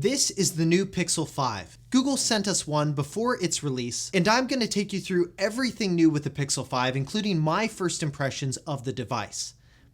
This is the new Pixel 5. Google sent us one before its release, and I'm going to take you through everything new with the Pixel 5, including my first impressions of the device.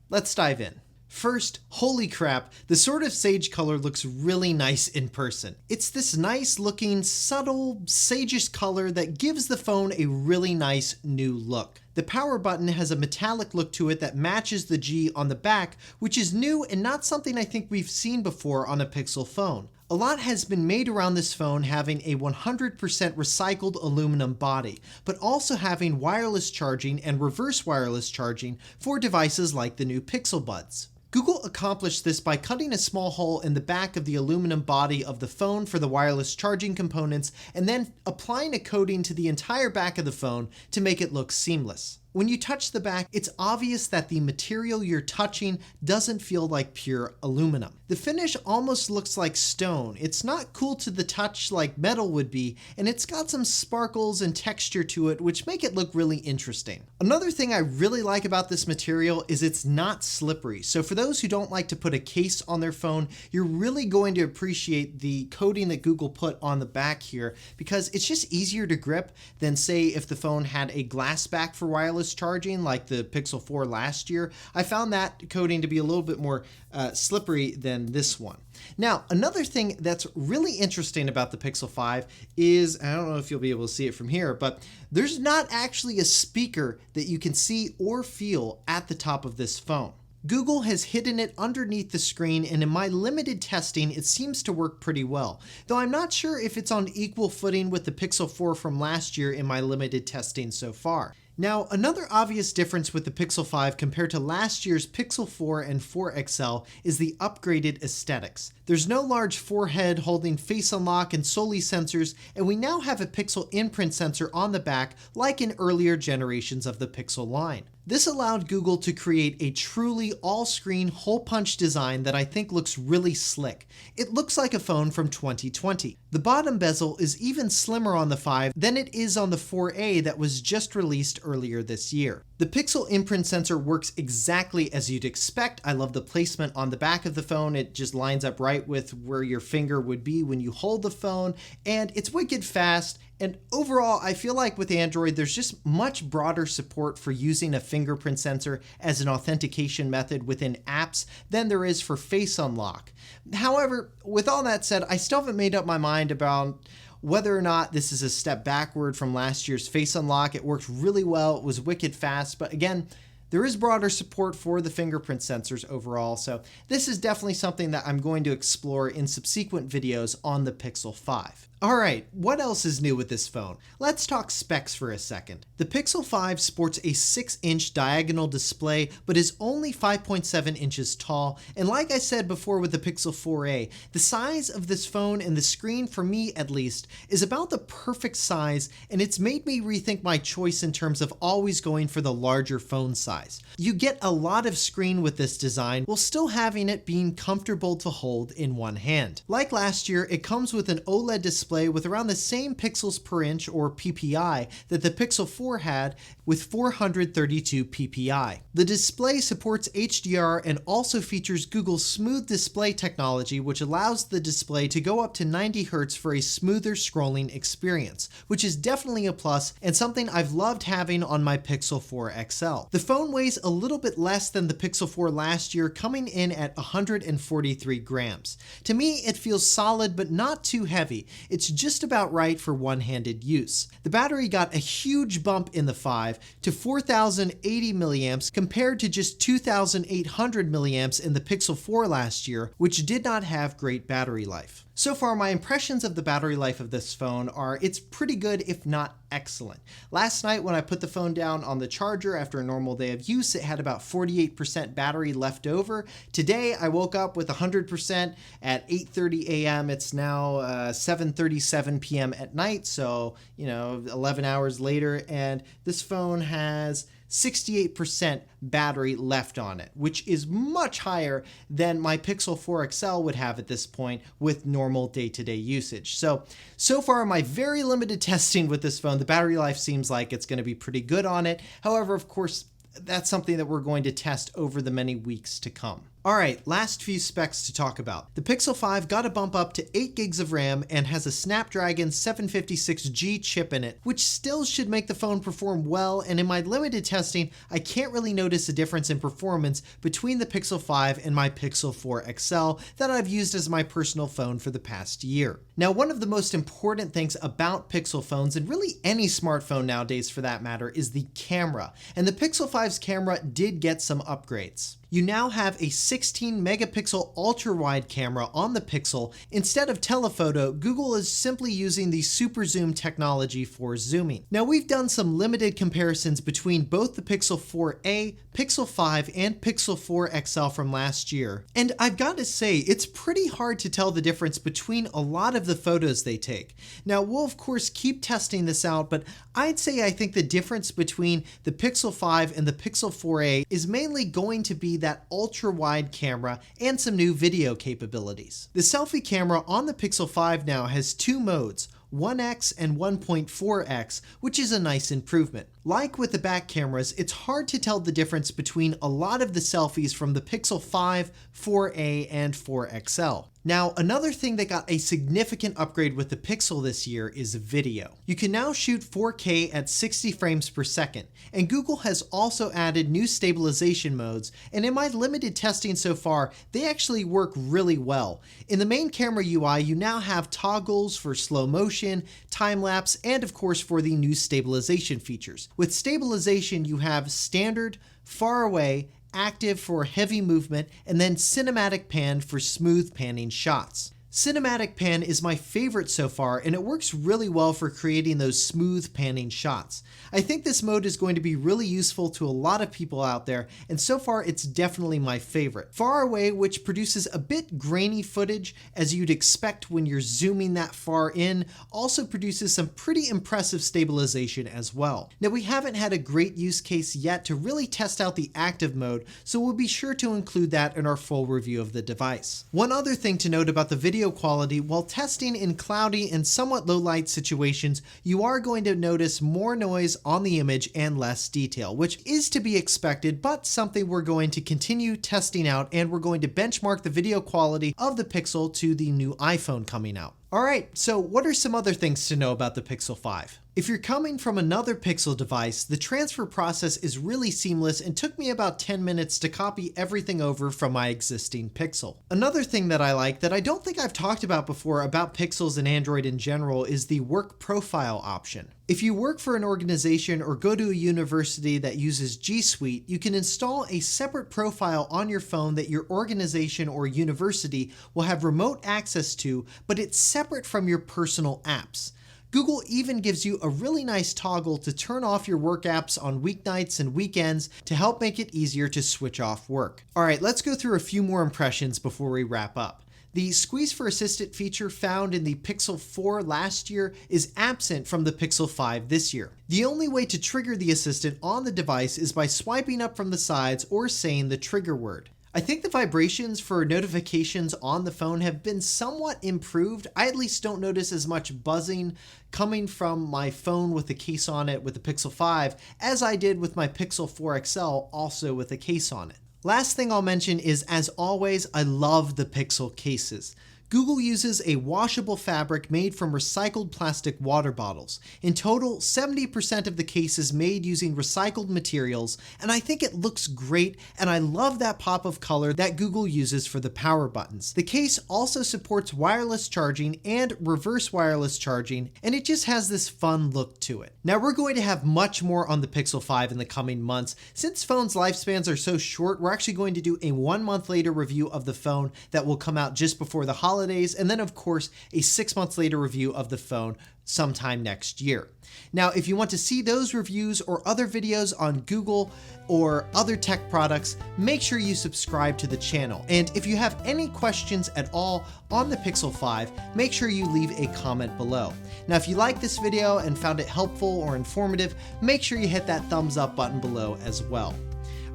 Let's dive in. First, holy crap, the sort of sage color looks really nice in person. It's this nice looking, subtle, sageish color that gives the phone a really nice new look. The power button has a metallic look to it that matches the G on the back, which is new and not something I think we've seen before on a Pixel phone. A lot has been made around this phone having a 100% recycled aluminum body, but also having wireless charging and reverse wireless charging for devices like the new Pixel Buds. Google accomplished this by cutting a small hole in the back of the aluminum body of the phone for the wireless charging components and then applying a coating to the entire back of the phone to make it look seamless. When you touch the back, it's obvious that the material you're touching doesn't feel like pure aluminum. The finish almost looks like stone. It's not cool to the touch like metal would be, and it's got some sparkles and texture to it which make it look really interesting. Another thing I really like about this material is it's not slippery. So for those who don't like to put a case on their phone, you're really going to appreciate the coating that Google put on the back here because it's just easier to grip than say if the phone had a glass back for wireless charging like the Pixel 4 last year. I found that coating to be a little bit more slippery than this one. Now, another thing that's really interesting about the Pixel 5 is, I don't know if you'll be able to see it from here, but there's not actually a speaker that you can see or feel at the top of this phone. Google has hidden it underneath the screen, and in my limited testing, it seems to work pretty well, though I'm not sure if it's on equal footing with the Pixel 4 from last year in my limited testing so far. Now, another obvious difference with the Pixel 5 compared to last year's Pixel 4 and 4 XL is the upgraded aesthetics. There's no large forehead holding face unlock and Selfie sensors, and we now have a Pixel imprint sensor on the back like in earlier generations of the Pixel line. This allowed Google to create a truly all-screen hole-punch design that I think looks really slick. It looks like a phone from 2020. The bottom bezel is even slimmer on the 5 than it is on the 4A that was just released earlier this year. The Pixel imprint sensor works exactly as you'd expect. I love the placement on the back of the phone. It just lines up right with where your finger would be when you hold the phone, and it's wicked fast. And overall, I feel like with Android, there's just much broader support for using a fingerprint sensor as an authentication method within apps than there is for face unlock. However, with all that said, I still haven't made up my mind about whether or not this is a step backward from last year's face unlock. It worked really well, it was wicked fast, but again, there is broader support for the fingerprint sensors overall, so this is definitely something that I'm going to explore in subsequent videos on the Pixel 5. Alright, what else is new with this phone? Let's talk specs for a second. The Pixel 5 sports a 6-inch diagonal display, but is only 5.7 inches tall, and like I said before with the Pixel 4a, the size of this phone and the screen, for me at least, is about the perfect size, and it's made me rethink my choice in terms of always going for the larger phone size. You get a lot of screen with this design, while still having it being comfortable to hold in one hand. Like last year, it comes with an OLED display with around the same pixels per inch or PPI that the Pixel 4 had with 432 PPI. The display supports HDR and also features Google's smooth display technology, which allows the display to go up to 90 Hz for a smoother scrolling experience, which is definitely a plus and something I've loved having on my Pixel 4 XL. The phone weighs a little bit less than the Pixel 4 last year, coming in at 143 grams. To me, it feels solid but not too heavy. It's just about right for one-handed use. The battery got a huge bump in the 5 to 4,080 milliamps compared to just 2,800 milliamps in the Pixel 4 last year, which did not have great battery life. So far, my impressions of the battery life of this phone are it's pretty good, if not excellent. Last night when I put the phone down on the charger after a normal day of use, it had about 48% battery left over. Today, I woke up with 100% at 8:30 a.m. It's now 7:37 p.m. at night, so 11 hours later, and this phone has 68% battery left on it, which is much higher than my Pixel 4 XL would have at this point with normal day-to-day usage. So far, my very limited testing with this phone, the battery life seems like it's going to be pretty good on it. However, of course, that's something that we're going to test over the many weeks to come. Alright, last few specs to talk about. The Pixel 5 got a bump up to 8 gigs of RAM and has a Snapdragon 756G chip in it, which still should make the phone perform well, and in my limited testing, I can't really notice a difference in performance between the Pixel 5 and my Pixel 4 XL that I've used as my personal phone for the past year. Now, one of the most important things about Pixel phones, and really any smartphone nowadays for that matter, is the camera, and the Pixel 5's camera did get some upgrades. You now have a 16 megapixel ultra-wide camera on the Pixel. Instead of telephoto, Google is simply using the super zoom technology for zooming. Now, we've done some limited comparisons between both the Pixel 4a, Pixel 5, and Pixel 4 XL from last year, and I've got to say, it's pretty hard to tell the difference between a lot of the photos they take. Now, we'll of course keep testing this out, but I'd say I think the difference between the Pixel 5 and the Pixel 4a is mainly going to be that ultra-wide camera and some new video capabilities. The selfie camera on the Pixel 5 now has two modes, 1x and 1.4x, which is a nice improvement. Like with the back cameras, it's hard to tell the difference between a lot of the selfies from the Pixel 5, 4a, and 4 XL. Now, another thing that got a significant upgrade with the Pixel this year is video. You can now shoot 4K at 60 frames per second, and Google has also added new stabilization modes, and in my limited testing so far, they actually work really well. In the main camera UI, you now have toggles for slow motion, time-lapse, and of course for the new stabilization features. With stabilization, you have standard, far away, active for heavy movement, and then cinematic pan for smooth panning shots. Cinematic pan is my favorite so far, and it works really well for creating those smooth panning shots. I think this mode is going to be really useful to a lot of people out there, and so far it's definitely my favorite. Far away, which produces a bit grainy footage as you'd expect when you're zooming that far in, also produces some pretty impressive stabilization as well. Now, we haven't had a great use case yet to really test out the active mode, so we'll be sure to include that in our full review of the device. One other thing to note about the video quality, while testing in cloudy and somewhat low light situations, you are going to notice more noise on the image and less detail, which is to be expected, but something we're going to continue testing out, and we're going to benchmark the video quality of the Pixel to the new iPhone coming out. Alright, so what are some other things to know about the Pixel 5? If you're coming from another Pixel device, the transfer process is really seamless and took me about 10 minutes to copy everything over from my existing Pixel. Another thing that I like that I don't think I've talked about before about Pixels and Android in general is the work profile option. If you work for an organization or go to a university that uses G Suite, you can install a separate profile on your phone that your organization or university will have remote access to, but it's separate from your personal apps. Google even gives you a really nice toggle to turn off your work apps on weeknights and weekends to help make it easier to switch off work. Alright, let's go through a few more impressions before we wrap up. The Squeeze for Assistant feature found in the Pixel 4 last year is absent from the Pixel 5 this year. The only way to trigger the assistant on the device is by swiping up from the sides or saying the trigger word. I think the vibrations for notifications on the phone have been somewhat improved. I at least don't notice as much buzzing coming from my phone with the case on it with the Pixel 5 as I did with my Pixel 4 XL also with a case on it. Last thing I'll mention is, as always, I love the Pixel cases. Google uses a washable fabric made from recycled plastic water bottles. In total, 70% of the case is made using recycled materials, and I think it looks great, and I love that pop of color that Google uses for the power buttons. The case also supports wireless charging and reverse wireless charging, and it just has this fun look to it. Now, we're going to have much more on the Pixel 5 in the coming months. Since phones' lifespans are so short, we're actually going to do a 1 month later review of the phone that will come out just before the holidays, and then of course a 6 months later review of the phone sometime next year. Now, if you want to see those reviews or other videos on Google or other tech products, make sure you subscribe to the channel. And if you have any questions at all on the Pixel 5, make sure you leave a comment below. Now, if you like this video and found it helpful or informative, make sure you hit that thumbs up button below as well.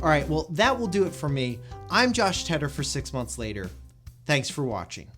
All right, well, that will do it for me. I'm Josh Tedder for 6 months later. Thanks for watching.